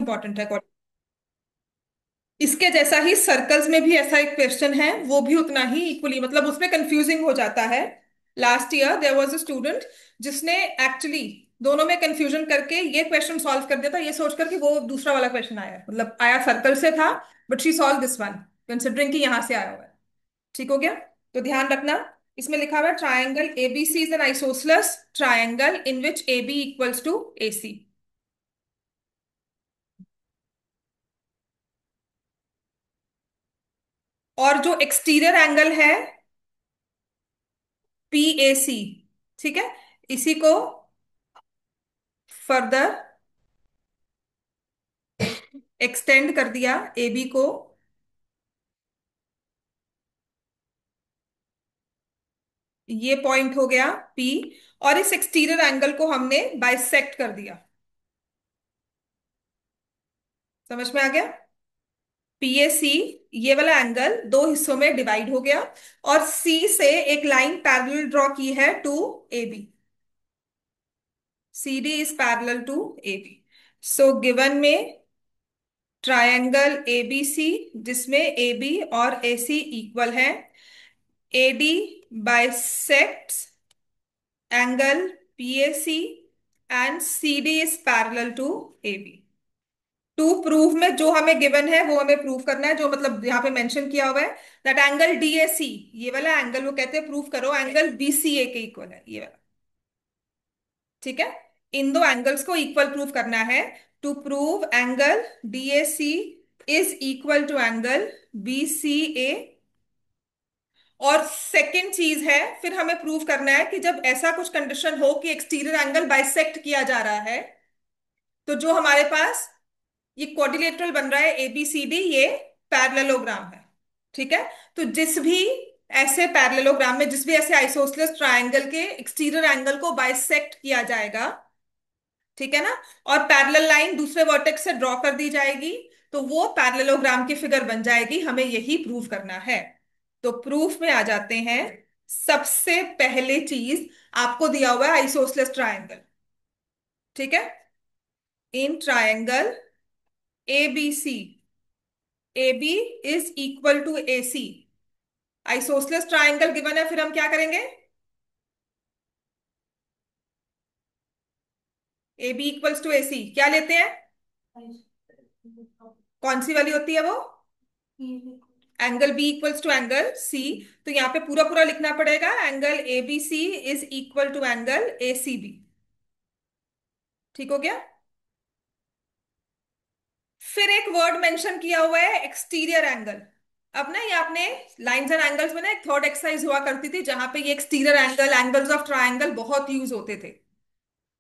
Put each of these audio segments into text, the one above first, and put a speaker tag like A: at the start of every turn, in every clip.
A: Important है। इसके जैसा ही सर्कल्स में भी ऐसा एक क्वेश्चन है, वो भी उतना ही इक्वली, मतलब उसमें कंफ्यूजिंग हो जाता है। Last year there was a student जिसने एक्चुअली दोनों में कंफ्यूजन करके ये क्वेश्चन सॉल्व कर दिया था, ये सोचकर कि वो दूसरा वाला क्वेश्चन आया, मतलब आया सर्कल से था, but she solve this one considering कि यहां से आया हुआ है। ठीक हो गया? तो ध्यान रखना, इसमें लिखा हुआ है triangle ABC is an isosceles triangle in which A B equals to A C. और जो एक्सटीरियर एंगल है पी ए सी, ठीक है, इसी को फर्दर एक्सटेंड कर दिया ए बी को, ये पॉइंट हो गया पी, और इस एक्सटीरियर एंगल को हमने बाइसेक्ट कर दिया। समझ में आ गया? पीएसी, ये वाला एंगल दो हिस्सों में डिवाइड हो गया, और सी से एक लाइन पैरेलल ड्रॉ की है to A B. C D is parallel to A B. So given में ट्रायंगल ए बी सी, जिसमें ए बी और ए सी इक्वल है, A D bisects angle PAC and C D is parallel to A B. To proof में जो हमें given है वो हमें प्रूफ करना है, जो मतलब यहाँ पे मेंशन किया हुआ है दैट एंगल डीएसी, ये वाला एंगल वो कहते हैं प्रूफ करो एंगल बीसीए के इक्वल है, ये वाला। ठीक है, इन दो एंगल्स को इक्वल प्रूफ करना है। To prove angle DAC is equal to angle BCA. और सेकंड चीज है, फिर हमें प्रूव करना है कि जब ऐसा कुछ कंडीशन हो कि एक्सटीरियर एंगल बाइसेक्ट किया जा रहा है, तो जो हमारे पास ये क्वाड्रिलेटरल बन रहा है एबीसीडी, ये पैरेललोग्राम है। ठीक है, तो जिस भी ऐसे पैरेललोग्राम में, जिस भी ऐसे आइसोसेलेस ट्रायंगल के एक्सटीरियर एंगल को बाइसेक्ट किया जाएगा, ठीक है ना, और पैरेलल लाइन दूसरे वर्टेक्स से ड्रॉ कर दी जाएगी, तो वो पैरेललोग्राम की फिगर बन जाएगी। हमें यही प्रूव करना है। तो प्रूफ में आ जाते हैं। सबसे पहले चीज, आपको दिया हुआ है आइसोसेलेस ट्रायंगल। ठीक है, in triangle A B C, A B is equal to A C, isosceles triangle given है, फिर हम क्या करेंगे? A B equals to A C क्या लेते हैं? कौन सी वाली होती है वो? Angle B equals to angle C. तो यहाँ पे पूरा पूरा लिखना पड़ेगा, angle A B C is equal to angle A C B. ठीक हो गया? फिर एक वर्ड मेंशन किया हुआ है एक्सटीरियर एंगल। अब ना, ये आपने लाइंस एंड एंगल्स में ना एक थर्ड एक्सरसाइज हुआ करती थी जहां पे ये exterior angle, angles of triangle बहुत यूज होते थे।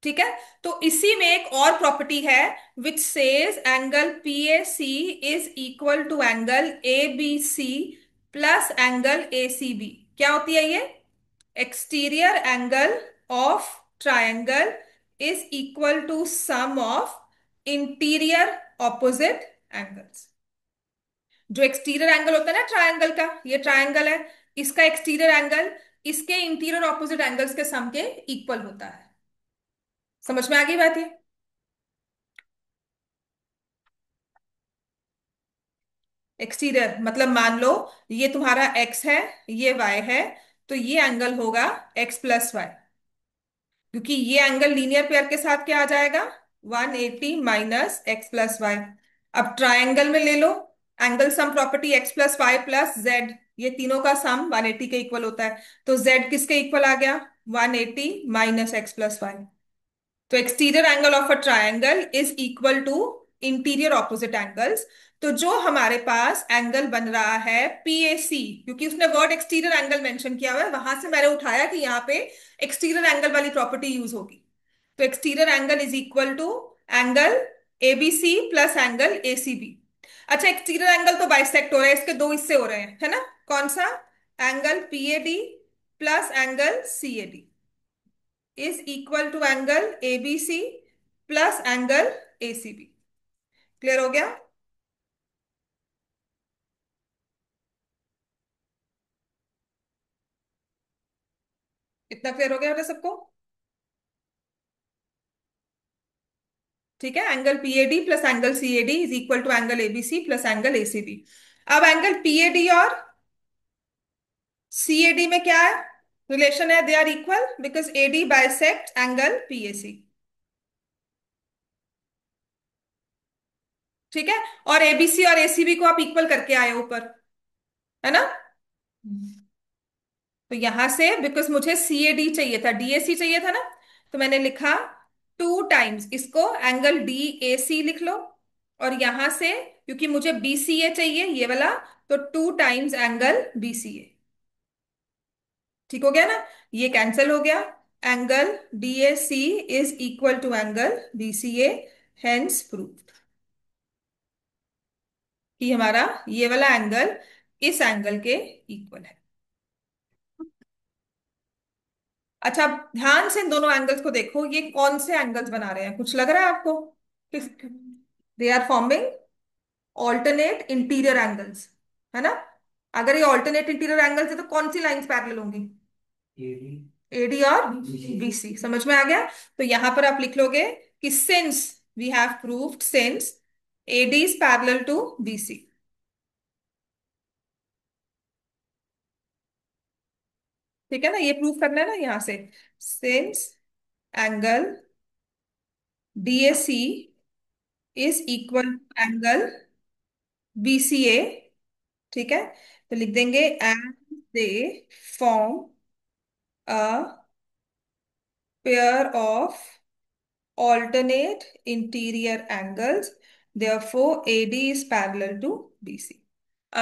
A: ठीक है, तो इसी में एक और प्रॉपर्टी है which says angle P A C is equal to angle A B C plus angle A C B. क्या होती है ये? Exterior angle of triangle is equal to sum of interior opposite angles. जो exterior angle होता है ना triangle का, ये ट्रायंगल है, इसका एक्सटीरियर एंगल इसके इंटीरियर ऑपोजिट एंगल्स के सम के इक्वल होता है। समझ में आ गई बात ये? एक्सटीरियर मतलब मान लो ये तुम्हारा एक्स है, ये वाई है, तो ये एंगल होगा एक्स प्लस वाई, क्योंकि ये एंगल लीनियर पेयर के साथ क्या आ जाएगा? 180 माइनस एक्स प्लस वाई। अब ट्राइंगल में ले लो, angle sum property x plus y plus z, ये तीनों का सम 180 के इक्वल होता है। तो जेड किसके इक्वल आ गया? 180 माइनस एक्स प्लस वाई। तो exterior angle of a triangle is equal to interior opposite angles. तो जो हमारे पास एंगल बन रहा है पीएसी, क्योंकि उसने वर्ड एक्सटीरियर एंगल मेंशन किया हुआ है, वहां से मैंने उठाया कि यहाँ पे एक्सटीरियर एंगल वाली प्रॉपर्टी यूज होगी। तो exterior angle is equal to angle ABC plus angle ACB. अच्छा, एक्सटीरियर एंगल तो बाइसेक्ट हो रहा है, इसके दो हिस्से हो रहे हैं, है ना? कौन सा? Angle PAD plus angle CAD is equal to angle ABC plus angle ACB. Clear हो गया? इतना क्लियर हो गया बेटा सबको? ठीक है, angle PAD plus angle CAD is equal to angle ABC plus angle ACB. अब एंगल पीएडी और सीएडी में क्या है, रिलेशन है, they are equal because AD bisect angle PAC. ठीक है, और एबीसी और एसीबी को आप इक्वल करके आए ऊपर, है ना। तो यहां से बिकॉज मुझे सीएडी चाहिए था, डीएसी चाहिए था ना, तो मैंने लिखा 2 टाइम्स इसको एंगल डी ए सी लिख लो, और यहां से क्योंकि मुझे बीसीए चाहिए ये वाला, तो 2 टाइम्स एंगल बीसीए। ठीक हो गया ना, ये कैंसिल हो गया, angle DAC is equal to angle BCA, hence proved कि हमारा ये वाला एंगल इस एंगल के इक्वल है। अच्छा, अब ध्यान से इन दोनों एंगल्स को देखो, ये कौन से एंगल्स बना रहे हैं, कुछ लग रहा है आपको? किस, they are forming alternate interior angles, है ना। अगर ये ऑल्टरनेट इंटीरियर एंगल्स है तो कौन सी लाइंस पैरेलल होंगी? एडी और बीसी, समझ में आ गया। तो यहां पर आप लिख लोगे कि since we have proved, since AD is parallel to BC. ठीक है ना, ये प्रूव करना है ना यहां से, since angle DAC is equal to angle BCA. ठीक है, तो लिख देंगे and they form a pair of alternate interior angles, therefore AD is parallel to BC।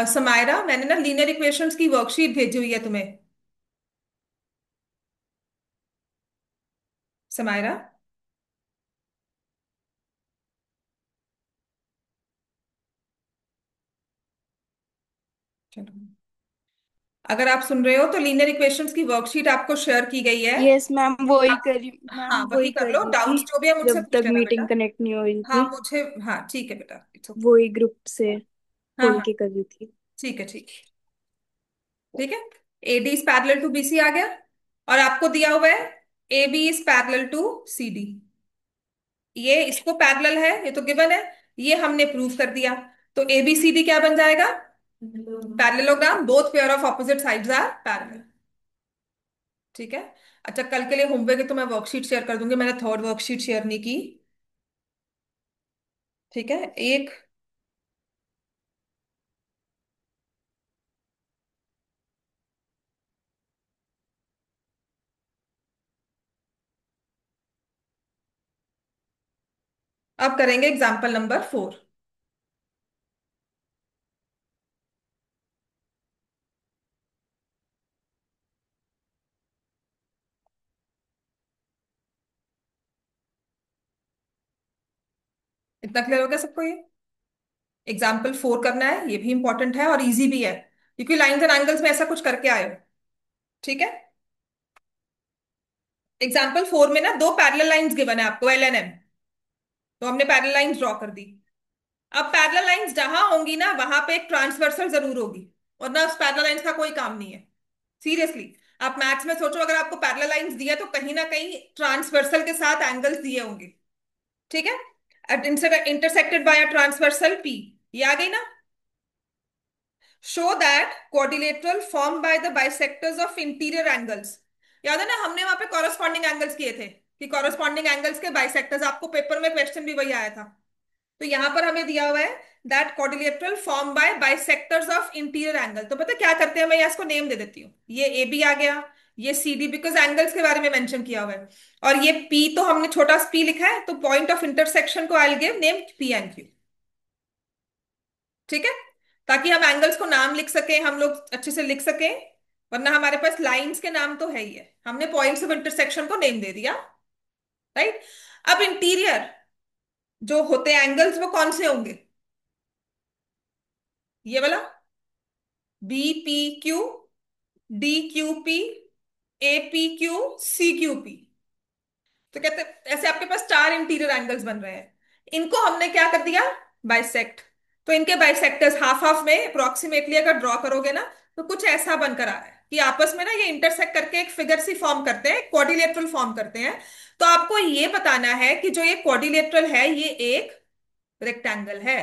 A: Samaira, मैंने ना लीनियर इक्वेशंस की वर्कशीट भेजी हुई है तुम्हें। समायरा, चलो, अगर आप सुन रहे हो तो लीनियर इक्वेशंस की वर्कशीट आपको शेयर की गई है।
B: यस मैम, वही
A: आप,
B: करी।
A: हाँ
B: मैम
A: वही
B: वही
A: कर
B: कर
A: लो,
B: रही थी
A: डाउट्स जो भी है मुझसे
B: जब
A: पूछ
B: तक
A: लेना
B: मीटिंग
A: बेटा।
B: कनेक्ट नहीं हो रही
A: हाँ
B: थी।
A: मुझे, हाँ ठीक है बेटा, इट्स ओके।
B: वही ग्रुप से
A: हाँ
B: खोल
A: हाँ,
B: के कर रही थी।
A: ठीक है ठीक है। ठीक है, AD is parallel to BC आ गया, और आपको दिया हुआ है A B is parallel to C D, ये इसको पैरेलल है, ये तो गिवन है, ये हमने प्रूव कर दिया। तो ए बी सी डी क्या बन जाएगा? Parallelogram, both pair of opposite sides are parallel. ठीक है। अच्छा, कल के लिए होमवर्क है तो मैं वर्कशीट शेयर कर दूंगी, मैंने थर्ड वर्कशीट शेयर नहीं की। ठीक है, एक, अब करेंगे एग्जाम्पल नंबर 4। इतना क्लियर हो गया सबको? ये एग्जाम्पल 4 करना है, ये भी इंपॉर्टेंट है और इजी भी है, क्योंकि लाइंस एंड एंगल्स में ऐसा कुछ करके आए हो। ठीक है, एग्जाम्पल 4 में ना दो पैरेलल लाइंस गिवन है आपको, एल एन एम, तो हमने पैरेलल लाइंस ड्रॉ कर दी। अब पैरेलल लाइंस जहां होंगी ना वहां पे एक ट्रांसवर्सल जरूर होगी, वरना उस पैरेलल लाइंस का कोई काम नहीं है। सीरियसली, आप मैथ्स में सोचो, अगर आपको पैरेलल लाइंस दिया तो कहीं ना कहीं ट्रांसवर्सल के साथ एंगल्स दिए होंगे। ठीक है, intersected by a transversal P, ये आ गई ना। Show that quadrilateral form by the bisectors of interior angles, याद है ना हमने वहां पे कॉरेस्पॉन्डिंग एंगल्स किए थे, कि कॉरेस्पॉन्डिंग एंगल्स के बाइसेक्टर्स, आपको पेपर में क्वेश्चन भी वही आया था। तो यहां पर हमें दिया हुआ है that quadrilateral form by bisectors of interior angle. तो पता है क्या करते हैं, मैं इसको नेम दे देती हूँ, ये ए बी आ गया, ये सी डी, बिकॉज एंगल्स के बारे में मेंशन किया हुआ है, और ये पी तो हमने छोटा पी लिखा है, तो पॉइंट ऑफ इंटरसेक्शन को I give name P and Q. ठीक है, ताकि हम एंगल्स को नाम लिख सके, हम लोग अच्छे से लिख सके, वरना हमारे पास लाइंस के नाम तो है ही है, हमने पॉइंट्स ऑफ इंटरसेक्शन को नेम दे दिया। राइट, अब इंटीरियर जो होते हैं एंगल्स वो कौन से होंगे? ये वाला B P Q, D Q P, A P Q, C Q P. तो कहते हैं ऐसे आपके पास 4 इंटीरियर एंगल्स बन रहे हैं, इनको हमने क्या कर दिया, बाइसेक्ट। तो इनके बाइसेक्टर्स हाफ हाफ में अप्रोक्सीमेटली अगर ड्रॉ करोगे ना, तो कुछ ऐसा बनकर आ रहा है। कि आपस में ना ये इंटरसेक्ट करके एक फिगर सी फॉर्म करते हैं, क्वाड्रिलेटरल फॉर्म करते हैं। तो आपको ये बताना है कि जो ये क्वाड्रिलेटरल है ये एक रेक्टेंगल है।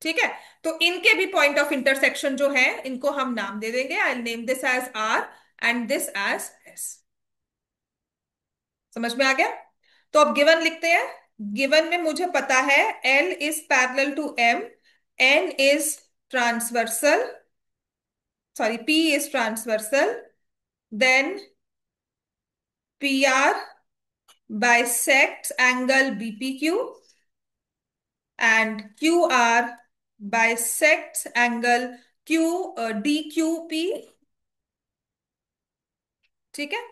A: ठीक है। तो इनके भी पॉइंट ऑफ इंटरसेक्शन जो है इनको हम नाम दे देंगे। I name this edge R and this edge S. समझ में आ गया? तो अब गिवन लिखते हैं। गिवन में मुझे पता है L is parallel to M, N is transversal, sorry P is transversal, then P R bisects angle BPQ and QR bisects angle DQP। ठीक है।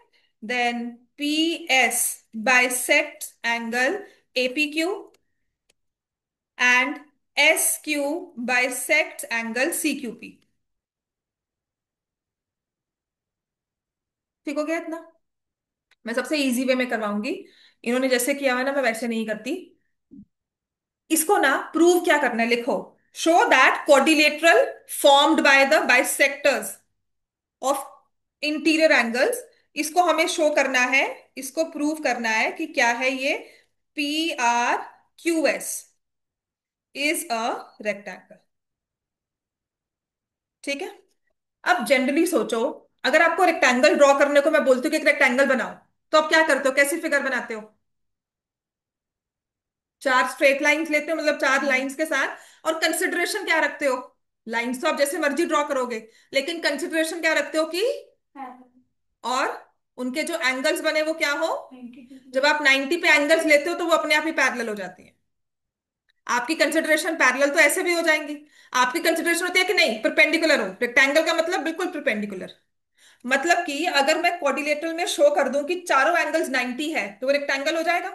A: Then PS bisects angle APQ and SQ bisects angle CQP। ठीक हो गया इतना? मैं सबसे easy way में करवाऊंगी। इन्होंने जैसे किया है ना, मैं वैसे नहीं करती। इसको ना प्रूव क्या करना है, लिखो। Show that quadrilateral formed by the bisectors of interior angles, इसको हमें शो करना है। इसको प्रूव करना है कि क्या है ये, P R Q S is a rectangle. ठीक है। अब जनरली सोचो, अगर आपको रेक्टेंगल ड्रॉ करने को मैं बोलती हूँ कि एक रेक्टेंगल बनाओ, तो आप क्या करते हो, कैसी फिगर बनाते हो? चार स्ट्रेट लाइंस लेते हो, मतलब चार लाइंस के साथ, और कंसिडरेशन क्या रखते हो? लाइंस तो आप जैसे मर्जी ड्रॉ करोगे, लेकिन कंसिडरेशन क्या रखते हो कि, और उनके जो एंगल्स बने वो क्या हो। जब आप 90 पे एंगल्स लेते हो तो वो अपने आप ही पैरेलल हो जाती हैं। आपकी कंसिडरेशन पैरेलल तो ऐसे भी हो जाएंगी। आपकी कंसिडरेशन होती है कि नहीं, परपेंडिकुलर हो। रेक्टेंगल का मतलब बिल्कुल परपेंडिकुलर। मतलब कि अगर मैं क्वाड्रिलेटरल में शो कर दूं कि चारों एंगल्स 90 है तो वो रेक्टेंगल हो जाएगा।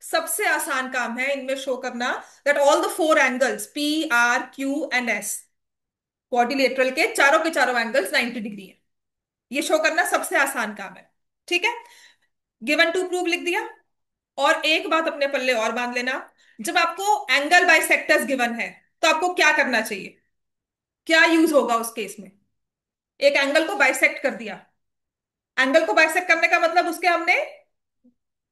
A: सबसे आसान काम है इनमें शो करना that all the four angles P R Q and S, quadrilateral के चारों एंगल्स 90 डिग्री है। ये शो करना सबसे आसान काम है। ठीक है। गिवन टू प्रूव लिख दिया। और एक बात अपने पल्ले और बांध लेना, जब आपको एंगल बाइसेक्टर्स गिवन है तो आपको क्या करना चाहिए, क्या यूज होगा उस केस में? एक एंगल को बाइसेक्ट कर दिया। एंगल को बाइसेक्ट करने का मतलब उसके हमने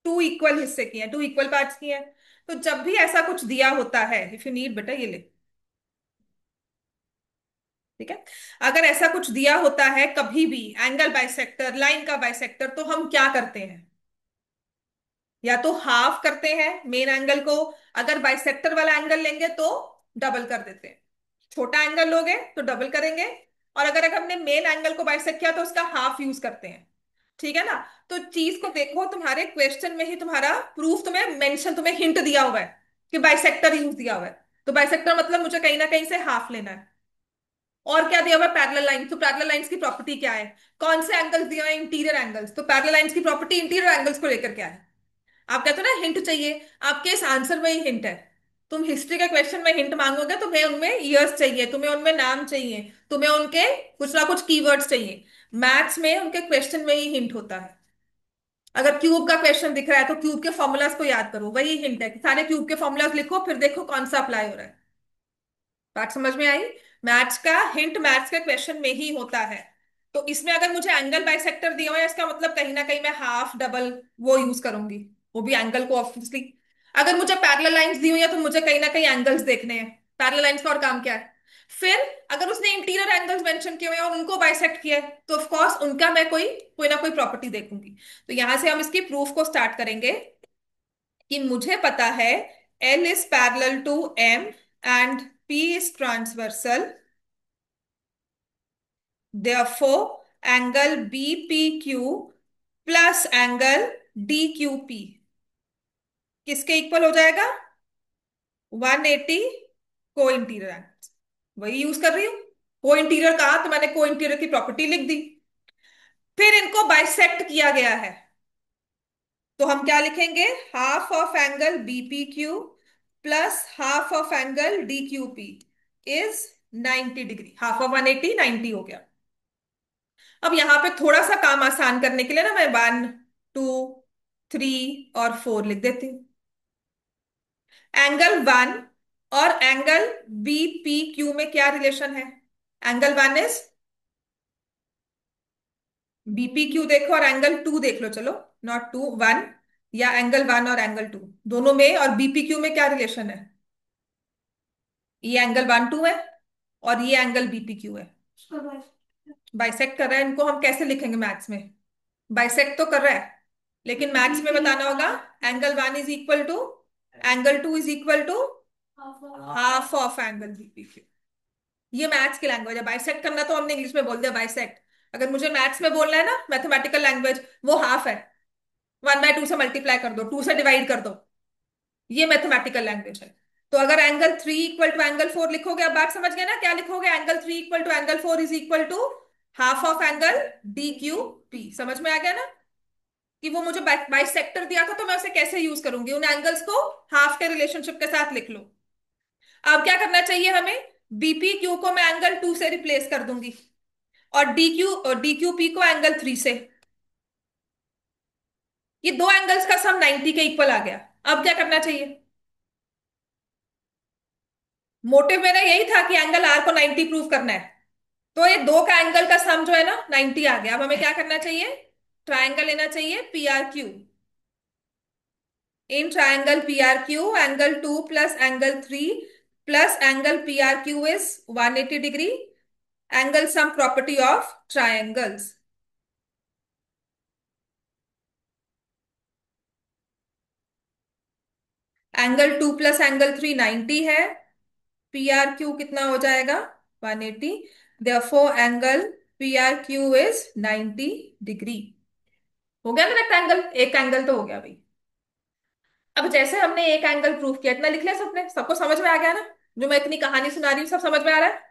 A: टू इक्वल हिस्से किए हैं, टू इक्वल पार्ट्स किए हैं। तो जब भी ऐसा कुछ दिया होता है, इफ यू नीड बेटा ये ले। ठीक है। अगर ऐसा कुछ दिया होता है कभी भी, एंगल बाइसेक्टर, लाइन का बाइसेक्टर, तो हम क्या करते हैं? या तो हाफ करते हैं मेन एंगल को, अगर बाइसेक्टर वाला एंगल लेंगे तो डबल कर देते हैं। छोटा एंगल लोगे तो डबल करेंगे, और अगर हमने मेन एंगल को बाइसेक्ट किया तो उसका हाफ यूज करते हैं। ठीक है ना? तो चीज को देखो, तुम्हारे क्वेश्चन में ही तुम्हारा प्रूफ, तुम्हें मेंशन, तुम्हें हिंट दिया हुआ है कि बाइसेक्टर यूज दिया हुआ है। तो बाइसेक्टर मतलब मुझे कहीं ना कहीं से हाफ लेना है। और क्या दिया हुआ है? Parallel line. तो पैरेलल लाइंस की प्रॉपर्टी क्या है? कौन से एंगल्स दिए हुए हैं? Interior angles. तो पैरेलल लाइंस की प्रॉपर्टी इंटीरियर एंगल्स को लेकर क्या है? आप कहते हो ना हिंट चाहिए, आपके इस आंसर में ही हिंट है। तुम हिस्ट्री के क्वेश्चन में हिंट मांगोगे, तुम्हें उनमें ईयर्स चाहिए, तुम्हें उनमें नाम चाहिए, तुम्हें उनके कुछ ना कुछ कीवर्ड्स चाहिए। मैथ्स में उनके क्वेश्चन में ही हिंट होता है। अगर क्यूब का क्वेश्चन दिख रहा है तो क्यूब के फॉर्मूलाज को याद करो, वही हिंट है कि सारे क्यूब के फॉर्मूलाज लिखो, फिर देखो कौन सा अप्लाई हो रहा है। बात समझ में आई? मैथ्स का हिंट मैथ्स के क्वेश्चन में ही होता है। तो इसमें अगर मुझे एंगल बाइसेक्टर दिया हुआ है, इसका मतलब कहीं ना कहीं मैं हाफ डबल वो यूज करूंगी, वो भी एंगल को ऑब्वियसली। अगर मुझे पैरेलल लाइंस दी हुई है तो मुझे कहीं ना कहीं एंगल्स देखने हैं। पैरेलल लाइंस का और काम क्या है? फिर अगर उसने इंटीरियर एंगल्स मेंशन किए हुए हैं और उनको बाइसेक्ट किया है तो ऑफ कोर्स उनका मैं कोई कोई ना कोई प्रॉपर्टी देखूंगी। तो यहां से हम इसकी प्रूफ को स्टार्ट करेंगे कि मुझे पता है L is parallel to M and P is transversal, therefore angle BPQ plus angle DQP किसके इक्वल हो जाएगा? 180 को इंटीरियर एंगल। वही यूज कर रही हूं। को इंटीरियर कहा तो मैंने को इंटीरियर की प्रॉपर्टी लिख दी। फिर इनको बाइसेक्ट किया गया है, तो हम क्या लिखेंगे? Half of angle BPQ plus half of angle DQP is 90 degree. Half of 180 90 हो गया। अब यहां पे थोड़ा सा काम आसान करने के लिए ना मैं 1 2 3 और 4 लिख देती हूँ। एंगल 1 और एंगल BPQ में क्या रिलेशन है? एंगल 1 इज बीपी क्यू देखो और एंगल टू देख लो, चलो। Not two, one. या एंगल वन और एंगल टू, दोनों में और बीपी क्यू में क्या रिलेशन है? ये एंगल वन टू है और ये एंगल बीपी क्यू है। बाइसेक्ट कर रहा है, इनको हम कैसे लिखेंगे मैथ्स में? बाइसेक्ट तो कर रहा है, लेकिन मैथ्स में बताना होगा angle one is equal to angle two is equal to half of angle BP Q. ये मैथ्स की लैंग्वेज है। बाइसेक्ट करना तो हमने इंग्लिश में बोल दिया बाइसेक्ट। अगर मुझे मैथ्स में बोलना है ना, मैथमेटिकल लैंग्वेज, वो हाफ है। वन बाय टू से मल्टीप्लाई कर दो, टू से डिवाइड कर दो। ये मैथमेटिकल लैंग्वेज है। तो अगर angle three equal to angle four लिखोगे, अब बात समझ गए ना? क्या लिखोगे? Angle three equal to angle four is equal to half of angle D Q P. समझ में आ गया ना कि वो मुझे बाइसेक्टर दिया था तो मैं उसे कैसे यूज करूंगी? उन एंगल्स को हाफ के रिलेशनशिप के साथ लिख लो। अब क्या करना चाहिए हमें? बीपी क्यू को मैं एंगल टू से रिप्लेस कर दूंगी और डी क्यू पी को एंगल थ्री से। ये दो एंगल्स का सम 90 के इक्वल आ गया। अब क्या करना चाहिए? मोटिव मेरा यही था कि एंगल आर को 90 प्रूव करना है। तो ये दो का एंगल का सम जो है ना 90 आ गया। अब हमें क्या करना चाहिए? ट्रायंगल लेना चाहिए P R Q. In triangle P R Q, angle two plus angle three plus angle P R Q is 180 degree. Angle sum property of triangles. Angle two plus angle three 90 है। P R Q कितना हो जाएगा? 180। Therefore angle P R Q is 90 degree. हो गया ना rectangle? एक angle तो हो गया भाई। अब जैसे हमने एक एंगल प्रूव किया, इतना लिख लिया सबने? सबको समझ में आ गया ना? जो मैं इतनी कहानी सुना रही हूँ सब समझ में आ रहा है?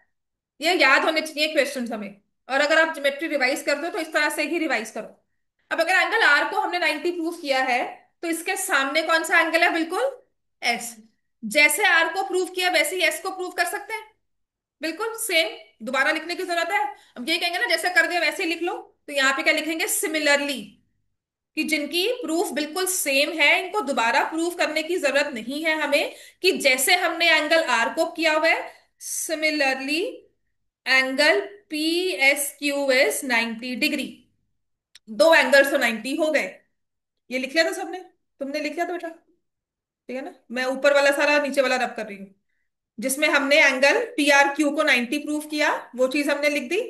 A: ये याद होने चाहिए क्वेश्चन हमें। और अगर आप ज्योमेट्री रिवाइज करते हो तो इस तरह से ही रिवाइज करो। अब अगर एंगल आर को हमने 90 प्रूव किया है, तो इसके सामने कौन सा एंगल है? बिल्कुल एस। जैसे आर को प्रूव किया वैसे ही एस को प्रूव कर सकते हैं। बिल्कुल सेम। दोबारा लिखने की जरूरत है? अब ये कहेंगे ना जैसे कर दिया वैसे ही लिख लो। तो यहाँ पे क्या लिखेंगे? सिमिलरली। कि जिनकी प्रूफ बिल्कुल सेम है, इनको दोबारा प्रूफ करने की जरूरत नहीं है हमें। कि जैसे हमने एंगल आर को किया हुआ है, similarly angle P S Q is 90 degree. दो एंगल्स तो 90 हो गए। ये लिख लिया था सबने? तुमने लिख लिया था बेटा? ठीक है ना? मैं ऊपर वाला सारा नीचे वाला रब कर रही हूँ। जिसमें हमने एंगल पी आर क्यू को 90 प्रूफ किया, वो चीज हमने लिख दी।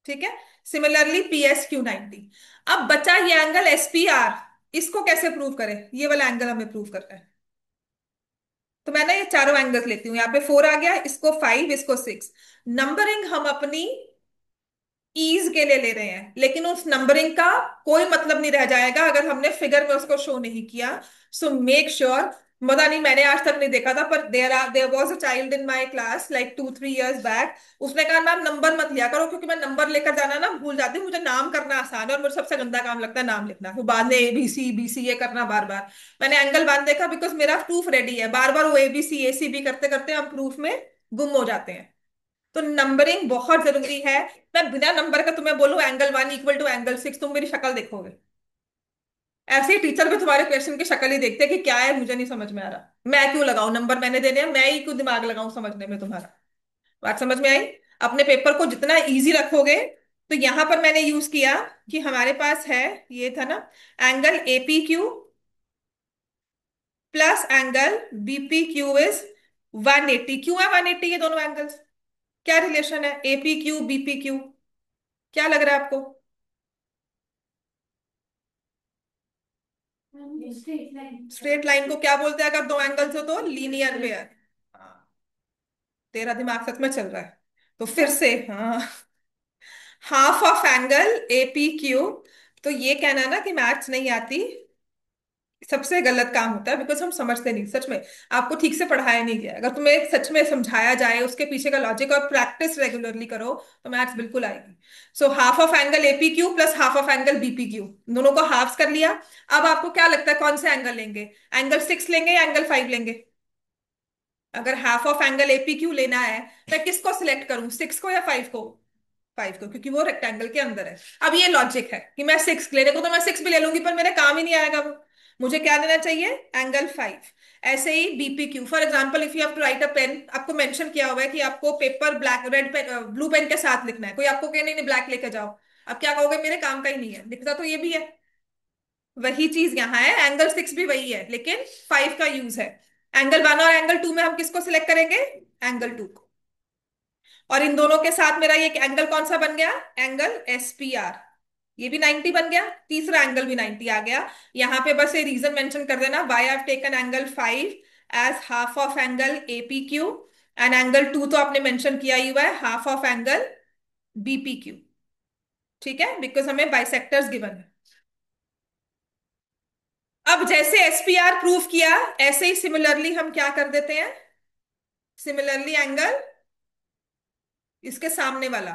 A: ठीक है। Similarly P S Q 90। अब बचा ये एंगल एस पी आर। इसको कैसे प्रूव करें? ये वाला एंगल हमें प्रूव करना है। तो मैं ना ये चारों एंगल्स लेती हूँ। यहाँ पे फोर आ गया, इसको फाइव, इसको सिक्स। नंबरिंग हम अपनी ईज के लिए ले रहे हैं, लेकिन उस नंबरिंग का कोई मतलब नहीं रह जाएगा अगर हमने फिगर में उसको शो नहीं किया। So make sure. पता नहीं, मैंने आज तक नहीं देखा था, पर there was a child in my class like 2-3 years back. उसने कहा मैम नंबर मत लिया करो, क्योंकि मैं नंबर लेकर जाना ना भूल जाती हूँ। मुझे नाम करना आसान है और मुझे सबसे गंदा काम लगता है नाम लिखना। वो बाद में एबीसी बीसी ये करना बार बार। मैंने एंगल वन देखा बिकॉज मेरा प्रूफ रेडी है। बार बार वो एबीसी एसी भी करते करते हम प्रूफ में गुम हो जाते हैं। तो नंबरिंग बहुत जरूरी है। मैं बिना नंबर का तुम्हें बोलूं angle one equal to angle six, तुम मेरी शक्ल देखोगे। ऐसे ही टीचर भी तुम्हारे क्वेश्चन की शक्ल ही देखते हैं कि क्या है, मुझे नहीं समझ में आ रहा। मैं क्यों लगाऊं नंबर? मैंने देने हैं, मैं ही क्यों दिमाग लगाऊं समझने में तुम्हारा? बात समझ में आई? अपने पेपर को जितना इजी रखोगे। तो यहां पर मैंने यूज किया कि हमारे पास है, ये था ना, angle AP Q plus angle BP Q is 180। क्यों है 180 ये दोनों एंगल्स? क्या रिलेशन है एपी क्यू बीपी क्यू? क्या लग रहा है आपको? स्ट्रेट लाइन को क्या बोलते हैं अगर दो एंगल्स हो? तो लीनियर पेयर। हाँ, तेरा दिमाग सच में चल रहा है। तो फिर से हाँ, half of angle AP Q. तो ये कहना ना कि मैथ्स नहीं आती, सबसे गलत काम होता है, बिकॉज हम समझते नहीं सच में। आपको ठीक से पढ़ाया नहीं गया। अगर तुम्हें सच में समझाया जाए उसके पीछे का लॉजिक और प्रैक्टिस रेगुलरली करो, तो मैथ्स बिल्कुल आएगी। So half of angle AP Q plus half of angle BP Q, दोनों को हाफ कर लिया। अब आपको क्या लगता है कौन से एंगल लेंगे? एंगल सिक्स लेंगे या एंगल फाइव लेंगे? अगर half of angle AP Q लेना है, मैं किसको सिलेक्ट करूं, सिक्स को या फाइव को? फाइव को, क्योंकि वो रेक्टेंगल के अंदर है। अब ये लॉजिक है कि मैं सिक्स लेने को तो मैं सिक्स भी ले लूंगी, पर मेरे काम ही नहीं आएगा वो। मुझे क्या लेना चाहिए? एंगल 5। ऐसे ही BPQ, for example if you have to write a pen, आपको मेंशन किया हुआ है कि आपको paper black red pen blue pen के साथ लिखना है, कोई आपको कहे नहीं नहीं ब्लैक लेके जाओ, अब क्या कहोगे? मेरे काम का ही नहीं है, लिखता तो ये भी है। वही चीज यहाँ है, एंगल 6 भी वही है, लेकिन 5 का यूज है। एंगल 1 और एंगल 2 में हम किसको सिलेक्ट करेंगे? एंगल 2 को। और इन दोनों के साथ मेरा ये एंगल कौन सा बन गया? Angle SPR. ये भी 90 बन गया, तीसरा एंगल भी 90 आ गया। यहां पे बस ये रीजन मेंशन कर देना, why have taken angle 5 as half of angle APQ, and angle 2 तो आपने मेंशन किया ही हुआ है, हाफ ऑफ एंगल बीपीक्यू। ठीक है, बिकॉज हमें बाइसेक्टर्स गिवन है। अब जैसे एसपीआर प्रूव किया, ऐसे ही सिमिलरली हम क्या कर देते हैं? सिमिलरली एंगल इसके सामने वाला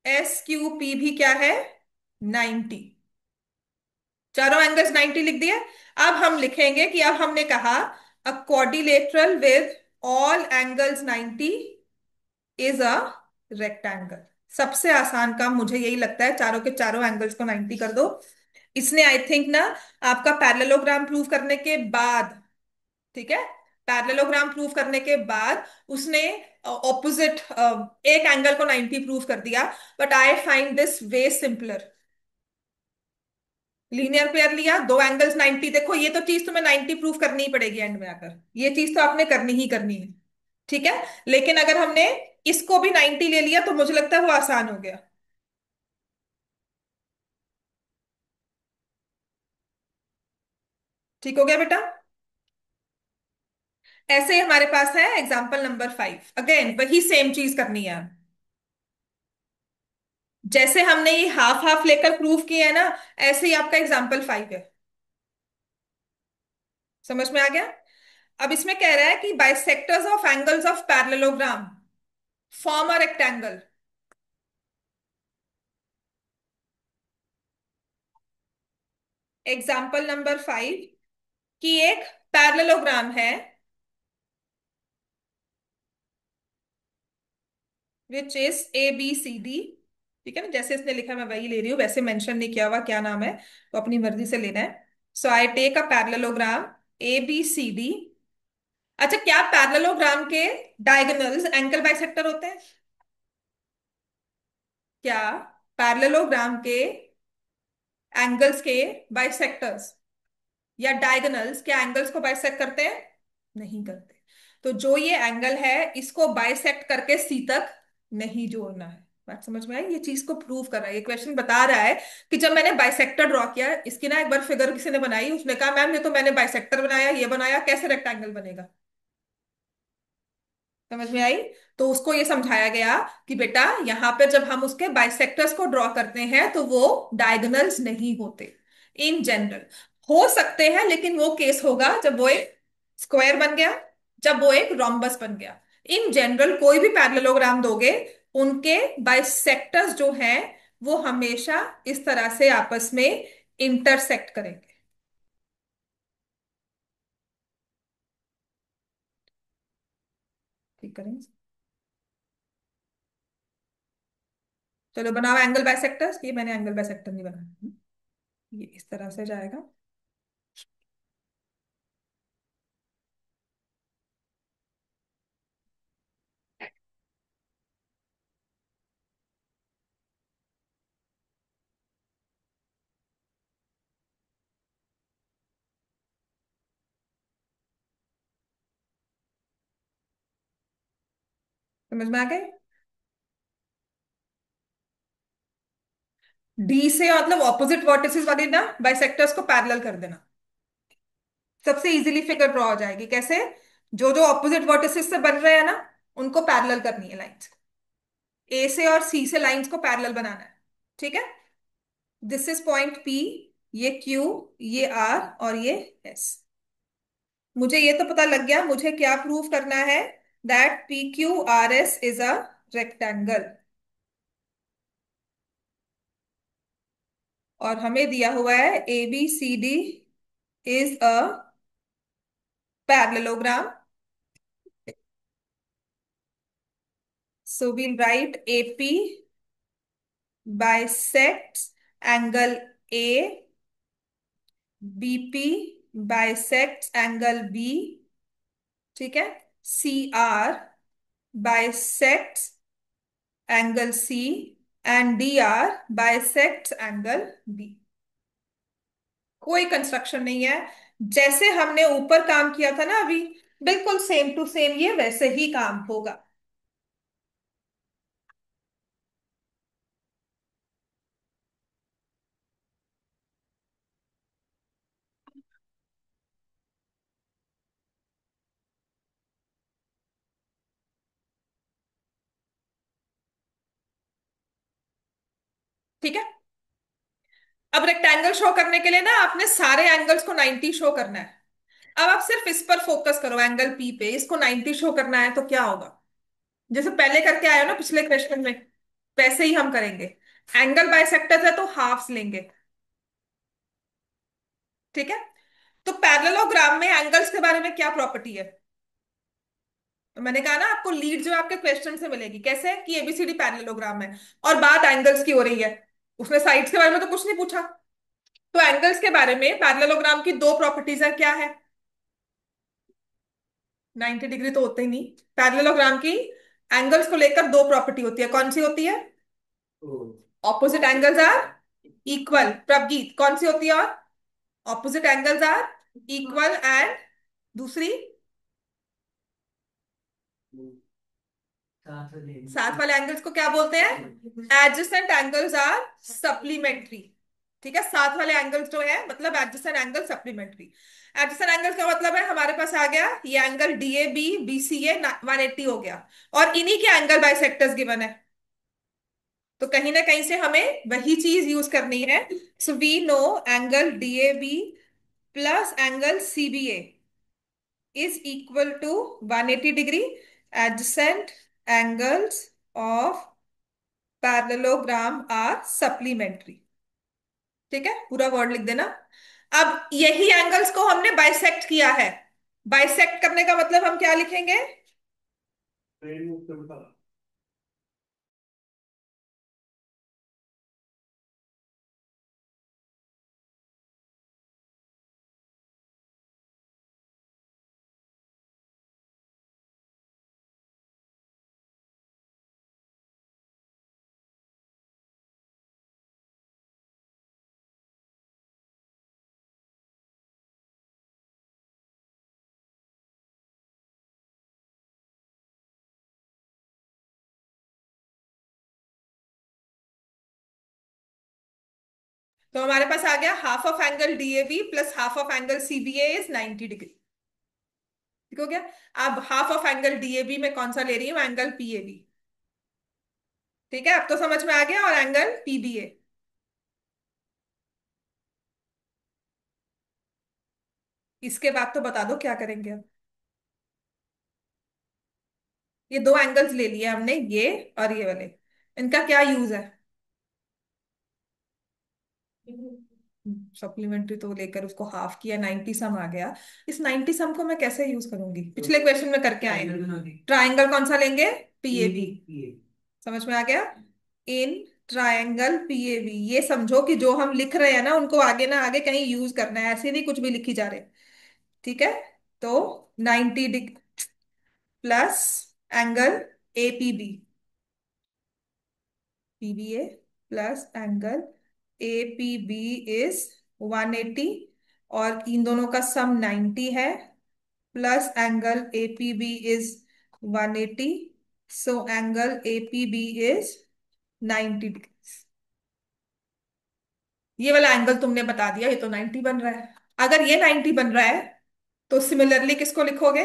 A: एस क्यू पी भी क्या है? 90। चारों एंगल्स 90 लिख दिए। अब हम लिखेंगे कि अब हमने कहा अ quadrilateral with all angles 90 is a rectangle. सबसे आसान काम मुझे यही लगता है, चारों के चारों एंगल्स को 90 कर दो। इसने आई थिंक ना आपका पैरेललोग्राम प्रूव करने के बाद, ठीक है, पैरेललोग्राम प्रूव करने के बाद उसने ऑपोजिट एक एंगल को 90 प्रूव कर दिया। But I find this way simpler. Linear pair लिया, दो एंगल्स 90, देखो ये तो चीज तुम्हें 90 प्रूव करनी ही पड़ेगी एंड में आकर, ये चीज तो आपने करनी ही करनी है। ठीक है, लेकिन अगर हमने इसको भी 90 ले लिया तो मुझे लगता है वो आसान हो गया। ठीक हो गया बेटा। ऐसे ही हमारे पास है एग्जाम्पल नंबर 5, अगेन वही सेम चीज करनी है। जैसे हमने ये हाफ हाफ लेकर प्रूव किया है ना, ऐसे ही आपका एग्जाम्पल 5 है। समझ में आ गया? अब इसमें कह रहा है कि bisectors of angles of parallelogram form a rectangle. Example number 5 कि एक पैरेललोग्राम है which is A B C D. ठीक है ना, जैसे इसने लिखा मैं वही ले रही हूँ, वैसे मेंशन नहीं किया हुआ क्या नाम है, तो अपनी मर्जी से लेना है। So I take a parallelogram A B C D. अच्छा, क्या पैरेललोग्राम के डायगोनल्स एंगल बाइसेक्टर होते हैं? क्या पैरेललोग्राम के एंगल्स के बाइसेक्टर्स या डायगोनल्स क्या एंगल्स को बाइसेक्ट करते हैं? नहीं करते। तो जो ये एंगल है इसको बाइसेक्ट करके सी तक नहीं जोड़ना है। बात समझ में आई? ये चीज को प्रूव कर रहा है, ये क्वेश्चन बता रहा है कि जब मैंने बाइसेक्टर ड्रॉ किया, इसकी ना एक बार फिगर किसी ने बनाई, उसने कहा मैम ये तो मैंने बाइसेक्टर बनाया, ये बनाया, कैसे रेक्टेंगल बनेगा? समझ में आई? तो उसको ये समझाया गया कि बेटा यहाँ पे जब हम उसके बाइसेक्टर्स को ड्रॉ करते हैं तो वो डायगोनल्स नहीं होते। इन जनरल हो सकते हैं, लेकिन वो केस होगा जब वो एक स्क्वायर बन गया, जब वो एक रोम्बस बन गया। इन जनरल कोई भी पैरेललोग्राम दोगे, उनके बाइसेक्टर्स जो हैं वो हमेशा इस तरह से आपस में इंटरसेक्ट करेंगे। ठीक करेंगे। चलो बनाओ एंगल बाइसेक्टर्स। ये मैंने एंगल बाइसेक्टर नहीं बनाया, ये इस तरह से जाएगा। समझ में आ गए? डी से मतलब ऑपोजिट वर्टिसेस वाली ना बाइसेक्टर्स को पैरेलल कर देना, सबसे इजीली फिगर ड्रॉ हो जाएगी। कैसे? जो जो ऑपोजिट वर्टिसेस से बन रहे हैं ना, उनको पैरेलल करनी है लाइंस। ए से और सी से लाइंस को पैरेलल बनाना है। ठीक है, दिस इज पॉइंट पी, ये क्यू, ये आर और ये एस। मुझे ये तो पता लग गया मुझे क्या प्रूव करना है, that P Q R S is a rectangle. और हमें दिया हुआ है A B C D is a parallelogram. So we'll write AP bisects angle A BP bisect angle B, ठीक है। C R bisect angle C, and D R bisect angle B. कोई construction नहीं है। जैसे हमने ऊपर काम किया था ना अभी, बिल्कुल सेम टू सेम ये वैसे ही काम होगा। ठीक है। अब रेक्टेंगल शो करने के लिए ना आपने सारे एंगल्स को 90 शो करना है। अब आप सिर्फ इस पर फोकस करो, एंगल पी पे, इसको 90 शो करना है तो क्या होगा। जैसे पहले करके आए हो ना पिछले क्वेश्चन में, वैसे ही हम करेंगे। एंगल बाइसेक्टर्स है तो हाफ्स लेंगे। ठीक है। तो पैरेललोग्राम में एंगल्स के बारे में क्या प्रॉपर्टी है। तो मैंने कहा ना आपको लीड जो है आपके क्वेश्चन से मिलेगी, कैसे कि एबीसीडी पैरेललोग्राम है और बात एंगल्स की हो रही है। उसने साइड्स के बारे में तो कुछ नहीं पूछा। तो एंगल्स के बारे में पैरेललोग्राम की दो प्रॉपर्टीज है, क्या है। 90 डिग्री तो होते ही नहीं। पैरेललोग्राम की एंगल्स को लेकर दो प्रॉपर्टी होती है, कौन सी होती है। Opposite angles are equal. प्रभगीत कौन सी होती है। और opposite angles are equal, and दूसरी साथ वाले एंगल्स को क्या बोलते हैं, एडजेसेंट एंगल्स आर सप्लीमेंट्री। ठीक है, साथ वाले एंगल्स जो है मतलब adjacent angle supplementary. Adjacent angles का मतलब है हमारे पास आ गया ये angle D A B B C A 180 हो गया, और इन्हीं के एंगल बाइसेक्टर्स गिवन है। तो कहीं ना कहीं से हमें वही चीज यूज करनी है। So we know angle D A B plus angle C B A is equal to 180 degree. Adjacent angles of parallelogram are supplementary। ठीक है, पूरा वर्ड लिख देना। अब यही एंगल्स को हमने बाइसेक्ट किया है। बाइसेक्ट करने का मतलब हम क्या लिखेंगे। तो हमारे पास आ गया half of angle DAB plus half of angle CBA is 90 degree. ठीक हो गया। अब हाफ ऑफ एंगल डीएबी में कौन सा ले रही हूँ, एंगल पीएबी। ठीक है, अब तो समझ में आ गया। और एंगल पीबीए, इसके बाद तो बता दो क्या करेंगे अब। ये दो एंगल्स ले लिए हमने, ये और ये वाले, इनका क्या यूज है। सप्लीमेंट्री तो लेकर उसको हाफ किया, 90 सम आ गया। इस 90 सम को मैं कैसे यूज करूंगी, पिछले क्वेश्चन में करके आए। ट्राइंगल कौन सा लेंगे, पीएबी। समझ में आ गया। इन ट्राइंगल पीएबी, ये समझो कि जो हम लिख रहे हैं ना उनको आगे ना आगे कहीं यूज करना है, ऐसे नहीं कुछ भी लिखी जा रहे। ठीक है। तो 90 degree plus angle APB, PBA plus angle APB is 180, और इन दोनों का सम 90 है, plus angle APB is 180। So angle APB is 90 degree. ये वाला एंगल तुमने बता दिया, ये तो 90 बन रहा है। अगर ये 90 बन रहा है तो सिमिलरली किसको लिखोगे,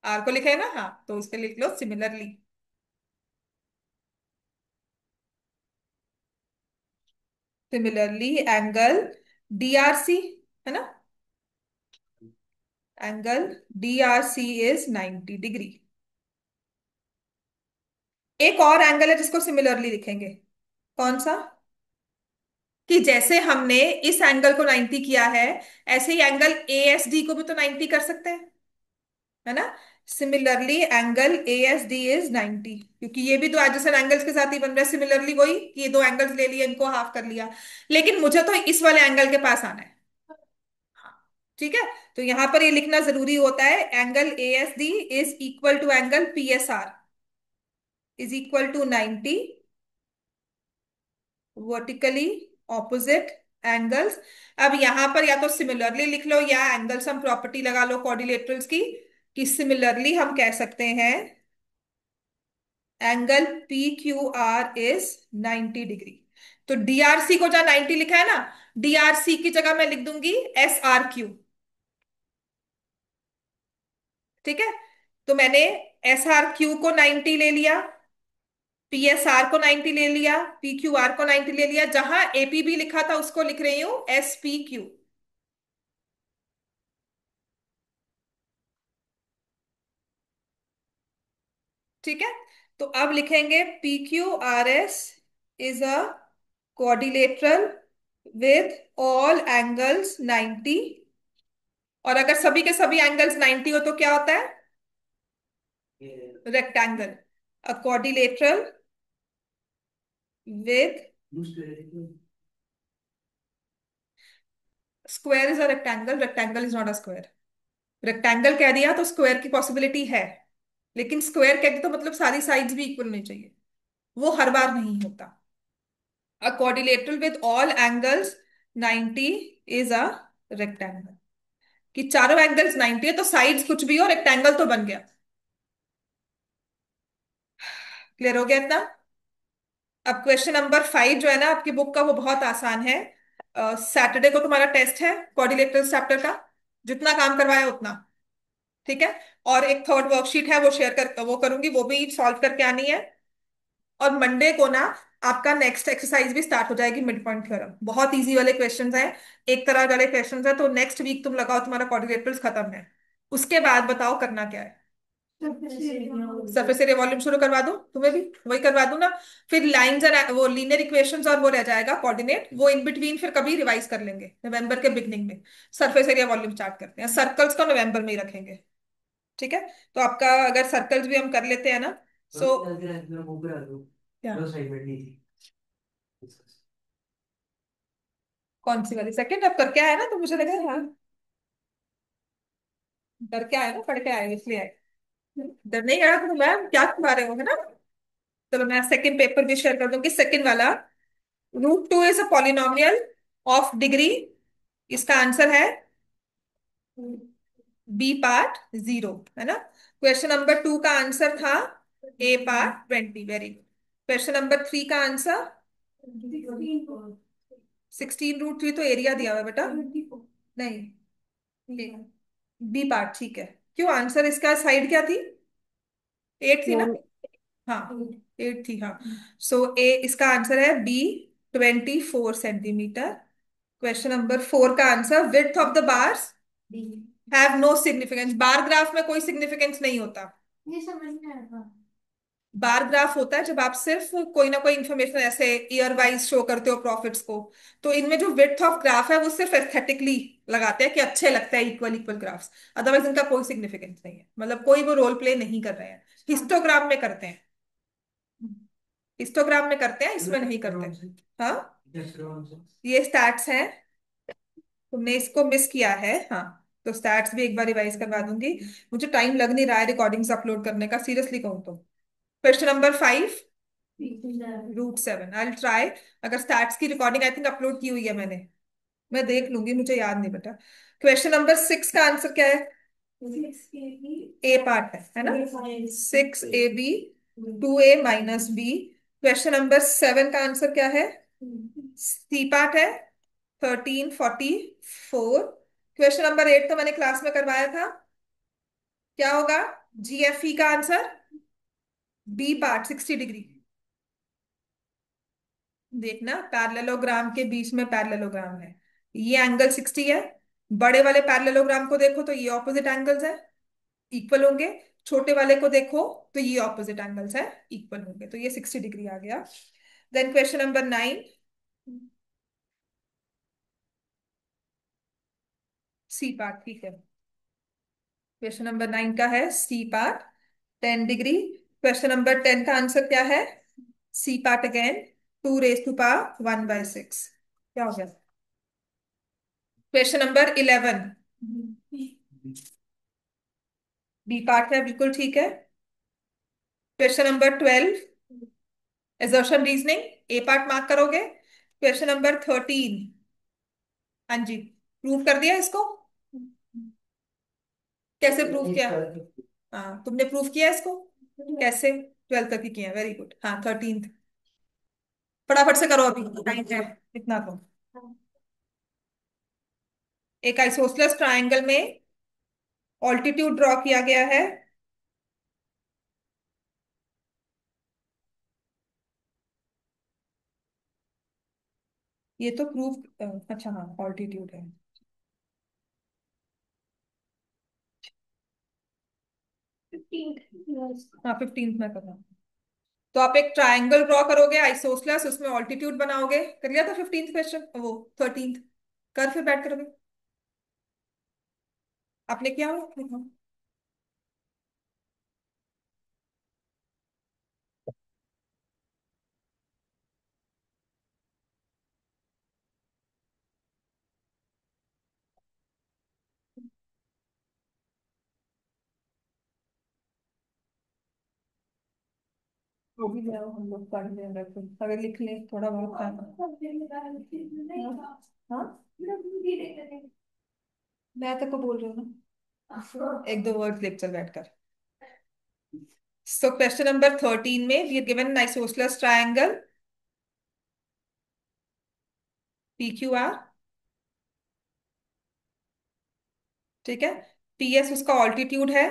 A: आर को लिखे ना, हाँ तो उसके लिख लो सिमिलरली। सिमिलरली एंगल डीआरसी, है ना, एंगल डीआरसी इज 90 डिग्री। एक और एंगल है जिसको सिमिलरली लिखेंगे, कौन सा, कि जैसे हमने इस एंगल को 90 किया है, ऐसे ही एंगल एएसडी को भी तो 90 कर सकते हैं, है ना। सिमिलरली एंगल एएसडी इज 90, क्योंकि ये भी तो एडजेसेंट एंगल्स के साथ ही बन रहा है। सिमिलरली वही कि ये दो एंगल्स ले लिए, इनको हाफ कर लिया, लेकिन मुझे तो इस वाले एंगल के पास आना है। ठीक है। तो यहां पर ये लिखना जरूरी होता है, angle A S D is equal to angle P S R is equal to 90 vertically opposite angles. अब यहां पर या तो सिमिलरली लिख लो या एंगल सम प्रॉपर्टी लगा लो क्वाड्रिलेटरल्स की, कि सिमिलरली हम कह सकते हैं angle P Q are is 90 degree. तो डीआरसी को जहां 90 लिखा है ना, डीआरसी की जगह मैं लिख दूंगी एस आर क्यू। ठीक है। तो मैंने एस आर क्यू को 90 ले लिया, पी एस आर को 90 ले लिया, पी क्यू आर को 90 ले लिया, जहां एपी भी लिखा था उसको लिख रही हूं एस पी क्यू। ठीक है। तो अब लिखेंगे P Q R S is a quadrilateral with all angles 90। और अगर सभी के सभी एंगल्स 90 हो तो क्या होता है? Rectangle. A quadrilateral with square is a rectangle, rectangle is not a square. Rectangle कह दिया तो स्क्वायर की पॉसिबिलिटी है, लेकिन स्क्वायर कह दिया तो मतलब सारी साइड्स भी इक्वल होनी चाहिए, वो हर बार नहीं होता। अ quadrilateral with all angles 90 is a rectangle। कि चारों एंगल्स 90 है तो साइड्स कुछ भी हो, रेक्टेंगल तो बन गया। क्लियर हो गया इतना? अब क्वेश्चन नंबर 5 जो है ना आपकी बुक का, वो बहुत आसान है। सैटरडे को तुम्हारा टेस्ट है कोऑर्डिनेटर्स चैप्टर का, जितना काम करवाया उतना। ठीक है। और एक थर्ड वर्कशीट है, वो शेयर कर, वो करूंगी, वो भी सॉल्व करके आनी है। और मंडे को ना आपका नेक्स्ट एक्सरसाइज भी स्टार्ट हो जाएगी, मिड पॉइंट थ्योरम। बहुत इजी वाले क्वेश्चंस हैं, एक तरह वाले क्वेश्चंस हैं। तो नेक्स्ट वीक तुम लगाओ, तुम्हारा क्वाड्रिलेटरल्स खत्म है। उसके बाद बताओ करना क्या है। सरफेस एरिया वॉल्यूम शुरू करवा दूं तुम्हें भी, वही करवा दूं ना। फिर लाइंस और वो लीनियर इक्वेशंस और वो रह जाएगा कोऑर्डिनेट, वो इन बिटवीन फिर कभी रिवाइज कर लेंगे नवंबर के बिगनिंग में। सरफेस एरिया वॉल्यूम स्टार्ट करते हैं, सर्कल्स को नवंबर में ही रखेंगे। ठीक है। तो आपका अगर सर्कल्स भी हम कर लेते हैं ना, सो क्या, कौन सी वाली सेकंड? अब करके आया ना तो मुझे लगा हाँ, करके आया ना, पढ़ के आए इसलिए आए। डर नहीं लगा तो मैम क्या करवा रहे हो, है ना? चलो मैं सेकंड पेपर भी शेयर कर दूंगी, सेकंड वाला। √2 is a polynomial of degree. इसका आंसर है बी पार्ट 0, है ना? क्वेश्चन नंबर 2 का आंसर था A part 20। Very good. Question number 3 का आंसर 16√3 तो एरिया दिया हुआ है बेटा, नहीं, बी पार्ट ठीक है। क्यों, आंसर इसका साइड क्या थी? 8 थी ना? हाँ, 8 थी, हाँ। सो ए इसका आंसर है बी, 24 सेंटीमीटर। क्वेश्चन नंबर 4 का answer width of the bars have no significance. Bar graph में कोई सिग्निफिकेंस नहीं होता। ये समझ में आया। बार ग्राफ होता है जब आप सिर्फ कोई ना कोई इंफॉर्मेशन ऐसे ईयर वाइज शो करते हो प्रॉफिट्स को। तो इनमें जो विड्थ ऑफ ग्राफ है वो सिर्फ एस्थेटिकली लगाते हैं कि अच्छे लगता है इक्वल इक्वल ग्राफ्स। अदरवाइज इनका कोई सिग्निफिकेंस नहीं है, मतलब कोई वो रोल प्ले नहीं कर रहे हैं। हिस्टोग्राम में करते हैं, हिस्टोग्राम में करते हैं, इसमें नहीं करते। हाँ, ये स्टैट्स हैं, तुमने इसको मिस किया है, हाँ। तो स्टैट्स भी एक बार रिवाइज करवा दूंगी। मुझे टाइम लग नहीं रहा है रिकॉर्डिंग्स अपलोड करने का, सीरियसली कहूँ तो। Question number 5, √7 I try. अगर स्टैट्स की रिकॉर्डिंग आई थिंक अपलोड की हुई है मैंने, मैं देख लूंगी, मुझे याद नहीं बेटा। क्वेश्चन नंबर 6 का आंसर क्या है? ए पार्ट है ना? 6 AB 2A - B। Question number 7 का आंसर क्या है? सी पार्ट है, 1344। क्वेश्चन नंबर 8 तो मैंने क्लास में करवाया था, क्या होगा? GFE का आंसर बी पार्ट 60 डिग्री। देखना पैरेललोग्राम के बीच में पैरेललोग्राम है, ये एंगल 60 है। बड़े वाले पैरेललोग्राम को देखो तो ये ऑपोजिट एंगल्स है, इक्वल होंगे। छोटे वाले को देखो तो ये ऑपोजिट एंगल्स है, इक्वल होंगे। तो ये 60 डिग्री आ गया। Then question number 9, C part ठीक है। क्वेश्चन नंबर 9 का है C part 10 degree. Question number 10 का आंसर क्या है? C part again 2 raised to power 1/6। क्या हो गया? क्वेश्चन नंबर 11, बी पार्ट है, बिल्कुल ठीक है। Question number 12, assertion reasoning. A part mark करोगे। Question number 13। हाँ जी, प्रूव कर दिया इसको। कैसे प्रूव किया? हाँ, तुमने प्रूव किया इसको कैसे? 12 तक ही किया, वेरी गुड। हाँ, 13th। फटाफट से करो, अभी टाइम है इतना तो। एक आइसोसलेस ट्रायंगल में ऑल्टीट्यूड ड्रॉ किया गया है। ये तो प्रूफ, अच्छा हाँ, ऑल्टीट्यूड है। हाँ, 15th में करना। तो आप एक ट्रायंगल ड्रॉ करोगे आइसोसलेस, उसमें ऑल्टीट्यूड बनाओगे। कर लिया था 15th क्वेश्चन, वो 13th। कर, फिर बैठ करोगे। आपने किया हो? आपने कहा। वो भी जाओ, हम लोग पढ़ लें, अगर लिख लें थोड़ा बहुत काम। हाँ, मैं तो को बोल रही हूँ ना, एक दो वर्ड लिख, चल बैठकर। सो क्वेश्चन नंबर 13 में we are given an isosceles triangle PQR। ठीक है। PS उसका ऑल्टीट्यूड है।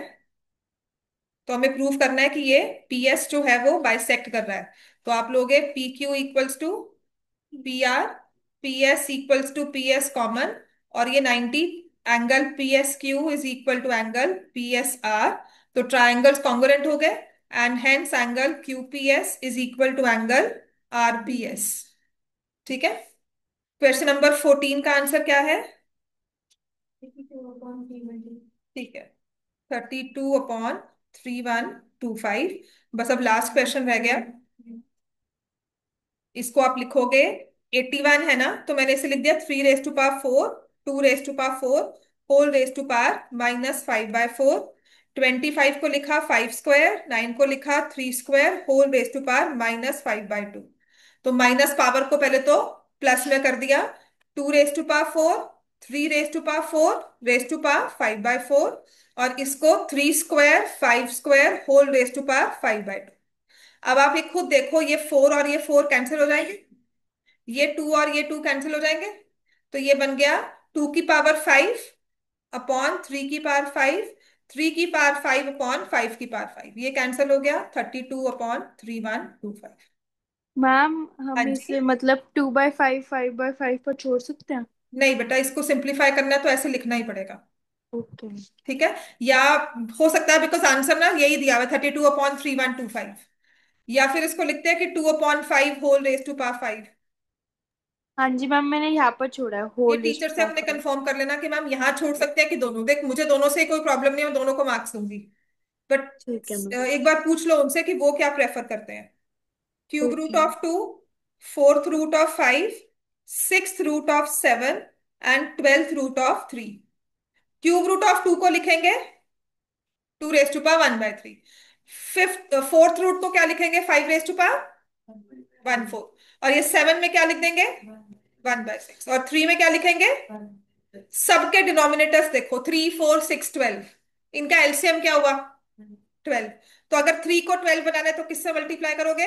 A: तो हमें प्रूव करना है कि ये PS जो है वो बाइसेक्ट कर रहा है। तो आप लोगे PQ equals to PR, PS equals to PS common, और ये 90, angle PSQ is equal to angle PSR। तो ट्राइंगल्स कॉन्ग्रुएंट हो गए, and hence angle QPS is equal to angle RPS। ठीक है। क्वेश्चन नंबर 14 का आंसर क्या है? ठीक है, 32/3125। बस अब लास्ट क्वेश्चन रह गया। इसको आप लिखोगे। 81 है ना, तो मैंने इसे लिख दिया 3 raise to power 4, 2 raise to power 4, whole raise to power -5/4। 25 को लिखा 5 स्क्वायर, 9 को लिखा 3 square, whole raise to power -5/2। तो माइनस पावर को पहले तो प्लस में कर दिया। 2 raise to power 4, 3 raise to power 4, raise to power 5/4, और इसको 3 square, 5 square, whole raise to power 5/2। अब आप ये खुद देखो, ये 4 और ये 4 कैंसिल हो जाएंगे, ये 2 और ये 2 कैंसिल हो जाएंगे। तो ये बन गया 2 की पावर 5 अपॉन 3 की पावर 5, 3 की पावर 5 अपॉन 5 की पावर 5। ये कैंसिल हो गया, 32/3125।
B: मैम
A: हाँ
B: हम
A: जी।
B: इसे मतलब 2/5 5/5 पर छोड़ सकते हैं?
A: नहीं बेटा, इसको सिंप्लीफाई करना है तो ऐसे लिखना ही पड़ेगा।
B: ओके।
A: ठीक है। या हो सकता है, बिकॉज आंसर ना यही दिया हुआ है, 32/3125। या फिर इसको लिखते हैं कि 2/5 होल रेज टू पावर 5।
B: हाँ जी मैम, मैंने यहाँ पर छोड़ा है
A: ये
B: होल
A: टीचर
B: लिस्ट
A: से
B: का
A: अपने
B: 5।
A: कंफर्म कर लेना कि मैम यहाँ छोड़ सकते हैं कि दोनों। देख, मुझे दोनों से कोई प्रॉब्लम नहीं है, मैं दोनों को मार्क्स दूंगी। बट
B: ठीक है मैम।
A: एक बार पूछ लो उनसे कि वो क्या प्रेफर करते हैं। Cube root
B: okay.
A: Of 2, fourth root of 5, six root of 7, and 12th root of 3। Cube root of 2 को लिखेंगे 2 raise to power 1/3। Fourth root को क्या लिखेंगे? 5 रेज टू पावर 1/4। और ये 7 में क्या लिख देंगे? 1/6। और 3 में क्या लिखेंगे? सबके डिनोमिनेटर्स देखो, 3, 4, 6, 12। इनका एलसीएम क्या हुआ? 12। तो अगर 3 को 12 बनाना है तो किससे मल्टीप्लाई करोगे?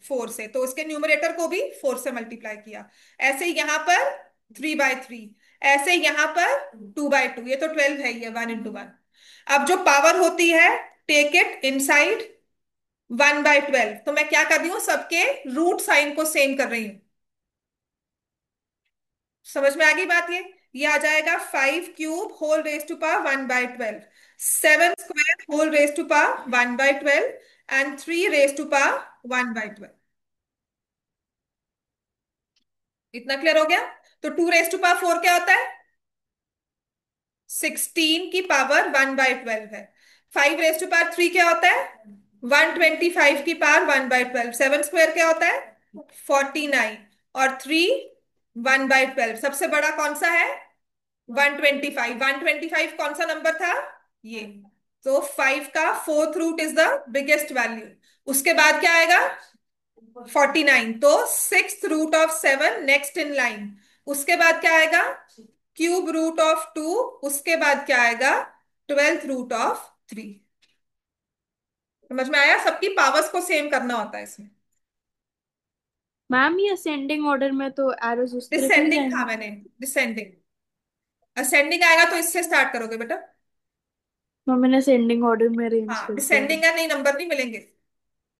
A: 4 से। तो उसके न्यूमरेटर को भी 4 से मल्टीप्लाई किया। ऐसे ही यहां पर 3/3, ऐसे ही यहां पर 2/2। ये तो 12 है, ये 1 × 1। अब जो पावर होती है, टेक इट इनसाइड 1/12। तो मैं क्या कर रही हूं, सबके रूट साइन को सेम कर रही हूं। समझ में आ गई बात? ये आ जाएगा 5 cube whole raise to power 1/12, 7 square whole raise to power 1/12, and 3 raise to power 1/12। इतना क्लियर हो गया? तो 2 रेज टू पावर 4 क्या होता है? 16 की पावर 1/12 है। 5 रेज टू पावर 3 क्या होता है? 125 की पावर 1/12। 7 स्क्वायर क्या होता है? 49। और 3 1/12, सबसे बड़ा कौन सा है? 125। 125 कौन सा नंबर था? ये। तो 5 का fourth root is the biggest value. उसके बाद क्या आएगा? 49। तो six root of 7 next in line. उसके बाद क्या आएगा? Cube root of 2। उसके बाद क्या आएगा? 12th root of 3। समझ में आया? सबकी पावर्स को सेम करना होता है इसमें।
B: मैम ये असेंडिंग ऑर्डर में तो एरोज उस तरफ नहीं
A: डिसेंडिंग था
B: जाएंगे।
A: मैंने। डिसेंडिंग। असेंडिंग आएगा तो इससे स्टार्ट करोगे बेटा।
B: मैम मैंने असेंडिंग ऑर्डर में अरेंज
A: हाँ,
B: कर दिया है।
A: डिसेंडिंग है, नहीं नंबर नहीं मिलेंगे।